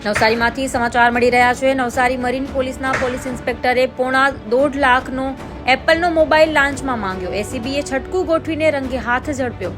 નવસારીમાંથી સમાચાર મળી રહ્યા છે। નવસારી મરીન પોલીસના પોલીસ ઇન્સ્પેક્ટરે પોણા 1.5 લાખનો એપલનો મોબાઈલ લાંચમાં માંગ્યો। એસીબીએ છટકું ગોઠવીને રંગે હાથ ઝડપ્યો।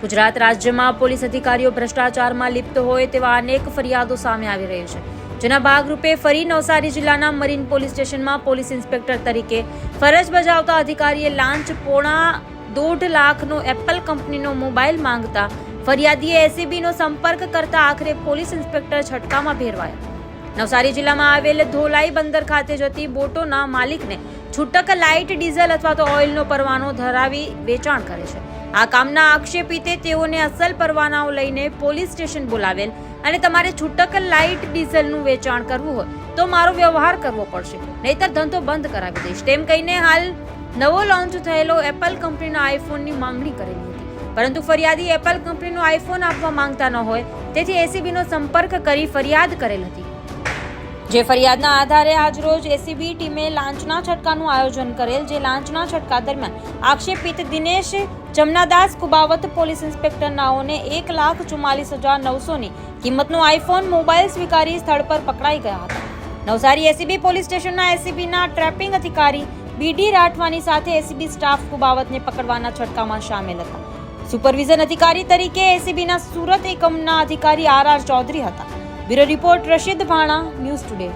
ગુજરાત રાજ્યમાં પોલીસ અધિકારીઓ ભ્રષ્ટાચારમાં લિપ્ત હોય તેવા અનેક ફરિયાદો સામે આવી રહી છે, જેના ભાગરૂપે ફરી નવસારી જિલ્લાના મરીન પોલીસ સ્ટેશનમાં પોલીસ ઇન્સ્પેક્ટર તરીકે ફરજ બજાવતા અધિકારીએ લાંચ પોણા 1.5 લાખનો એપલ કંપનીનો મોબાઈલ માંગતા ફરિયાદીએ એસીબીનો સંપર્ક કરતા આખરે પોલીસ ઇન્સ્પેક્ટર છટકામાં ભેરવાયા। નવસારી જિલ્લામાં આવેલ ધોલાઈ બંદર ખાતે જતી બોટોના માલિકને છૂટક લાઇટ ડીઝલ અથવા તો ઓઇલનો પરવાનો ધરાવી વેચાણ કરે છે। આ કામના આક્ષેપિતે તેઓને અસલ પરવાનાઓ લઈને પોલીસ સ્ટેશન બોલાવેલ અને તમારે છૂટક લાઇટ ડીઝલનું વેચાણ કરવું હોય તો મારો વ્યવહાર કરવો પડશે, નહીતર ધંધો બંધ કરાવી દઈશ તેમ કહીને હાલ નવો લોન્ચ થયેલો એપલ કંપનીના આઈફોનની માંગણી કરેલી હતી, પરંતુ ફરિયાદી એપલ કંપનીનો આઈફોન આપવા માંગતા ન હોય તેથી એસીબીનો સંપર્ક કરી ફરિયાદ કરેલ હતી, જે ફરિયાદના આધારે આજરોજ એસીબી ટીમે લાંચના છટકાનું આયોજન કરેલ। જે લાંચના છટકા દરમિયાન આક્ષેપિત દિનેશ જમનાદાસ કુબાવત પોલીસ ઇન્સ્પેક્ટર નાઓને 1,44,900ની કિંમતનો આઈફોન મોબાઈલ સ્વીકારી સ્થળ પર પકડાઈ ગયા હતા। નવસારી એસીબી પોલીસ સ્ટેશનના એસીબીના ટ્રેપિંગ અધિકારી બીડી રાઠવાની સાથે એસીબી સ્ટાફ કુબાવતને પકડવાના છટકામાં સામેલ હતા। સુપરવિઝન અધિકારી તરીકે એસીબીના સુરત એકમના અધિકારી આર ચૌધરી હતા। Bureau report Rashid Bhana, news today.